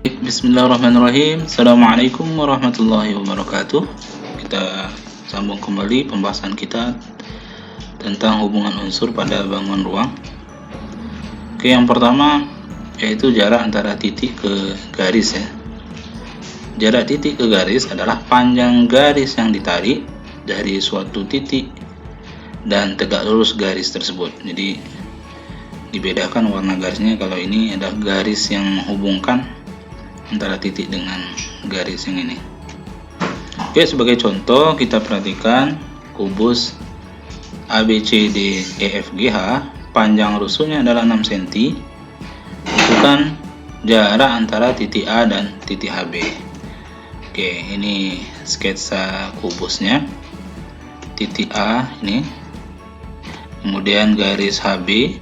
Bismillahirrahmanirrahim. Assalamualaikum warahmatullahi wabarakatuh. Kita sambung kembali pembahasan kita tentang hubungan unsur pada bangunan ruang. Oke, yang pertama yaitu jarak antara titik ke garis ya. Jarak titik ke garis adalah panjang garis yang ditarik dari suatu titik dan tegak lurus garis tersebut. Jadi dibedakan warna garisnya. Kalau ini adalah garis yang menghubungkan antara titik dengan garis yang ini. Oke, sebagai contoh kita perhatikan kubus ABCDEFGH, panjang rusuknya adalah 6 cm. Tentukan jarak antara titik A dan titik HB. Oke, ini sketsa kubusnya. Titik A ini, kemudian garis HB.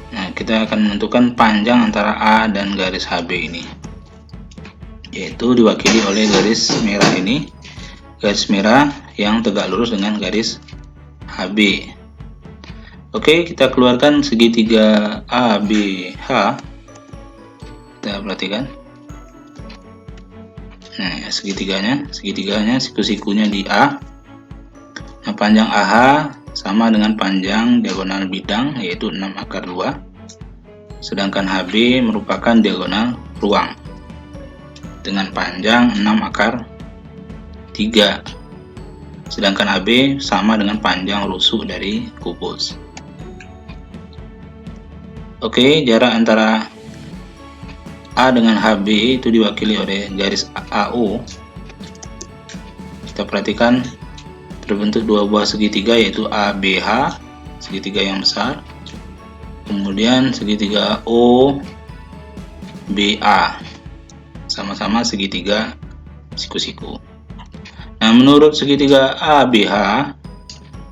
Nah, kita akan menentukan panjang antara A dan garis HB ini, yaitu diwakili oleh garis merah ini, garis merah yang tegak lurus dengan garis HB. Oke, kita keluarkan segitiga ABH. Kita perhatikan. Nah, segitiganya siku-sikunya di A. Nah, panjang AH sama dengan panjang diagonal bidang, yaitu 6/2. Sedangkan HB merupakan diagonal ruang dengan panjang 6/3. Sedangkan AB sama dengan panjang rusuk dari kubus. Oke, jarak antara A dengan HB itu diwakili oleh garis AO. Kita perhatikan terbentuk dua buah segitiga, yaitu ABH, segitiga yang besar, kemudian segitiga OBA, sama-sama segitiga siku-siku. Nah, menurut segitiga ABH,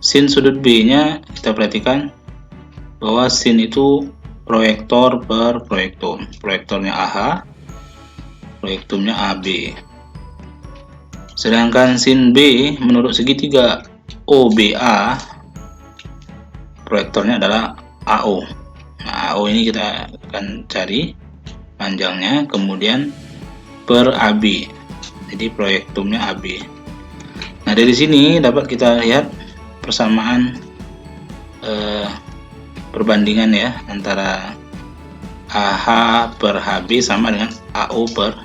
sin sudut B-nya kita perhatikan bahwa sin itu proyektor per proyektum. Proyektornya AH, proyektumnya AB. Sedangkan sin B menurut segitiga OBA, proyektornya adalah AO. Nah, AO ini kita akan cari panjangnya, kemudian per AB. Jadi proyektumnya AB. Nah, dari sini dapat kita lihat persamaan perbandingan ya antara AH per HB sama dengan AO per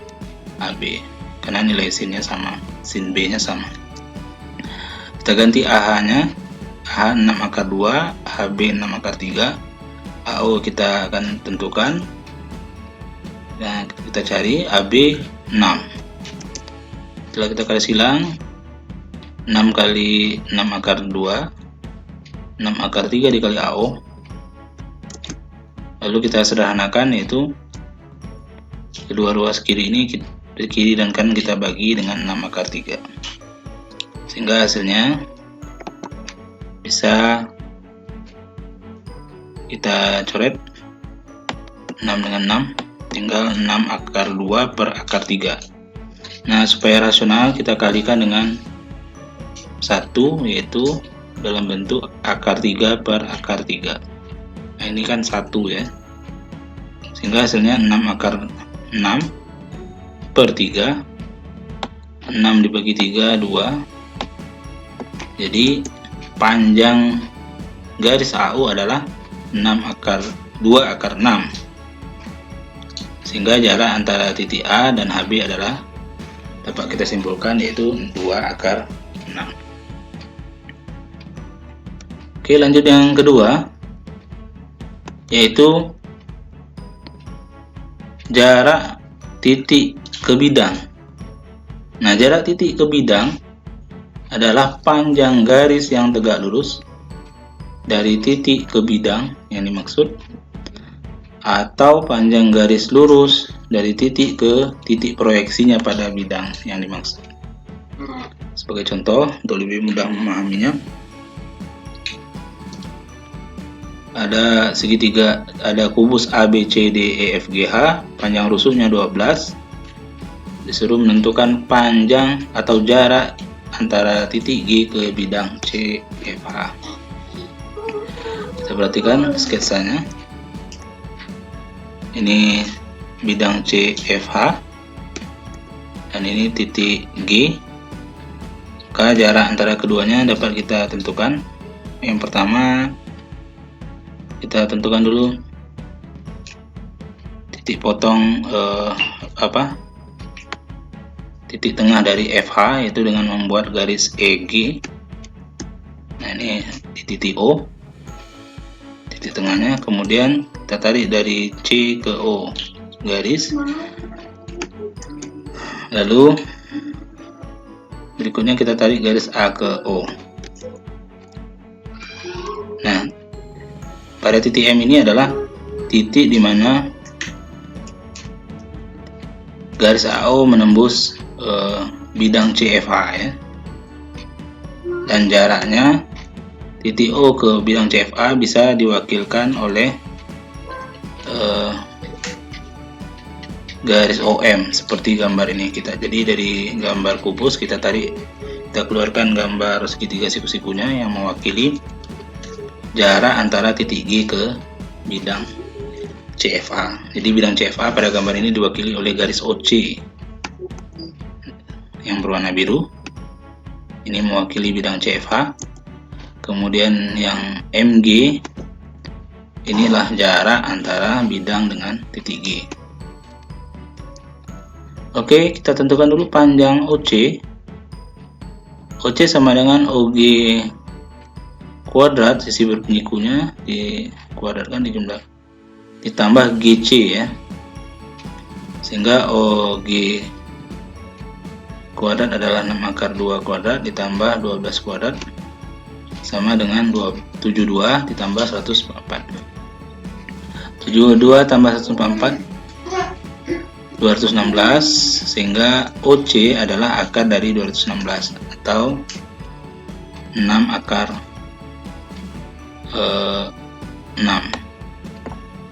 AB, karena nilai sinnya sama, sin B nya sama. Kita ganti AH-nya, AH 6/2, HB 6/3, AO kita akan tentukan. Nah, kita cari AB 6. Setelah kita kali silang, 6 kali 6/2, 6/3 dikali AO. Lalu kita sederhanakan, yaitu kedua ruas kiri ini, kiri dan kanan kita bagi dengan 6/3, sehingga hasilnya bisa kita coret 6 dengan 6, tinggal 6/2 per akar 3. Nah, supaya rasional kita kalikan dengan 1, yaitu dalam bentuk akar 3 per akar 3. Nah, ini kan 1 ya, sehingga hasilnya 6/6 per 3. 6 dibagi 3, 2. Jadi panjang garis AU adalah 2/6, sehingga jarak antara titik A dan HB adalah, dapat kita simpulkan, yaitu 2/6. Oke, lanjut yang kedua, yaitu jarak titik ke bidang. Nah, jarak titik ke bidang adalah panjang garis yang tegak lurus dari titik ke bidang yang dimaksud, atau panjang garis lurus dari titik ke titik proyeksinya pada bidang yang dimaksud. Sebagai contoh, untuk lebih mudah memahaminya, ada segitiga, ada kubus ABCDEFGH, panjang rusuknya 12. Disuruh menentukan panjang atau jarak antara titik G ke bidang CFH. Kita perhatikan sketsanya. Ini bidang CFH, dan ini titik G. Maka jarak antara keduanya dapat kita tentukan. Yang pertama, kita tentukan dulu titik potong titik tengah dari FH, yaitu dengan membuat garis EG. Nah, ini di titik O, titik tengahnya. Kemudian kita tarik dari C ke O garis, lalu berikutnya kita tarik garis A ke O. Nah, pada titik M ini adalah titik di mana garis AO menembus bidang CFH ya. Dan jaraknya titik O ke bidang CFA bisa diwakilkan oleh garis OM seperti gambar ini. Jadi dari gambar kubus kita keluarkan gambar segitiga siku-sikunya yang mewakili jarak antara titik G ke bidang CFA. Jadi bidang CFA pada gambar ini diwakili oleh garis OC yang berwarna biru. Ini mewakili bidang CFH. Kemudian yang MG, inilah jarak antara bidang dengan titik G. Oke, kita tentukan dulu panjang OC. OC sama dengan OG kuadrat, sisi berpenyikunya dikuadratkan ditambah GC ya. Sehingga OG kuadrat adalah 6 akar 2 kuadrat ditambah 12 kuadrat sama dengan 72 ditambah 144. 72 tambah 144 216, sehingga OC adalah akar dari 216 atau 6 akar 6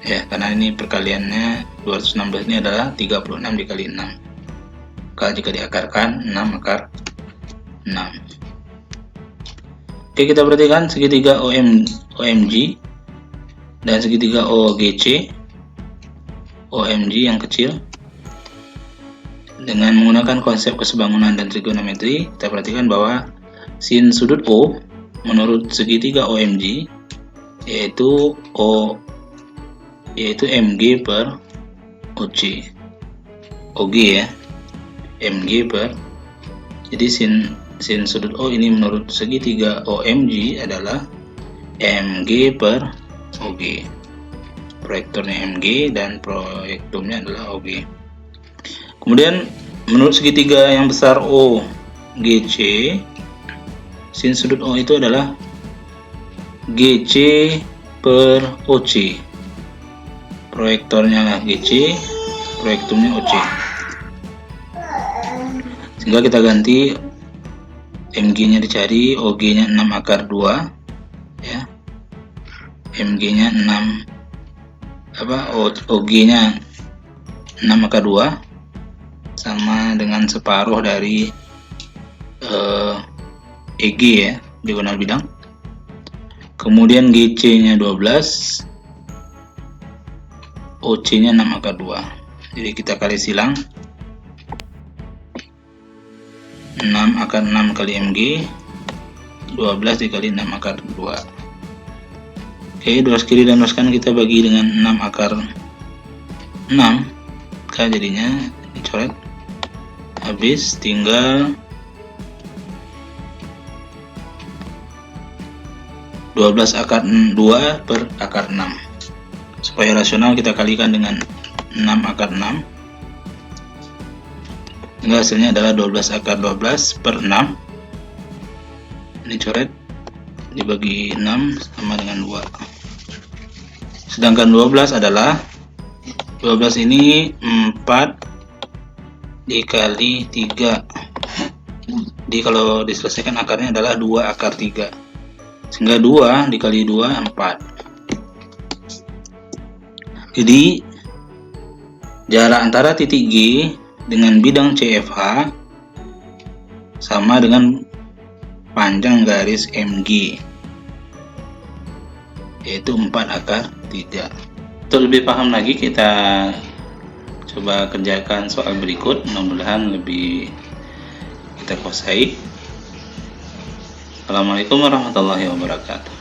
ya, karena ini perkaliannya 216 ini adalah 36 dikali 6. Maka jika diakarkan 6 akar 6. Oke, kita perhatikan segitiga OMG dan segitiga OGC. OMG yang kecil, dengan menggunakan konsep kesebangunan dan trigonometri, kita perhatikan bahwa sin sudut O menurut segitiga OMG yaitu MG per OC. OG ya, MG per. Jadi sin sudut O ini menurut segitiga OMG adalah MG per OG. Proyektornya MG dan proyektumnya adalah OG. Kemudian menurut segitiga yang besar OGC, sin sudut O itu adalah GC per OC. Proyektornya lah GC, proyektumnya OC. Sehingga kita ganti MG-nya dicari, OG-nya 6 akar 2 ya. MG-nya 6 OG-nya 6 akar 2 sama dengan separuh dari EG ya, diagonal bidang. Kemudian GC-nya 12, OC-nya 6 akar 2. Jadi kita kali silang 6 akar 6 kali MG, 12 dikali 6 akar 2. Oke, 2 kiri dan 2 kanan kita bagi dengan 6 akar 6. Maka jadinya dicoret. Habis tinggal 12 akar 2 per akar 6. Supaya rasional kita kalikan dengan 6 akar 6. Hingga hasilnya adalah 12 akar 12 per 6. Ini coret, dibagi 6 sama dengan 2. Sedangkan 12 adalah 12 ini 4 dikali 3. Jadi kalau diselesaikan akarnya adalah 2 akar 3. Sehingga 2 dikali 2 4. Jadi jarak antara titik G dengan bidang CFH sama dengan panjang garis MG, yaitu 4 akar 3. Untuk lebih paham lagi, kita coba kerjakan soal berikut, mudah-mudahan lebih kita kuasai. Assalamualaikum warahmatullahi wabarakatuh.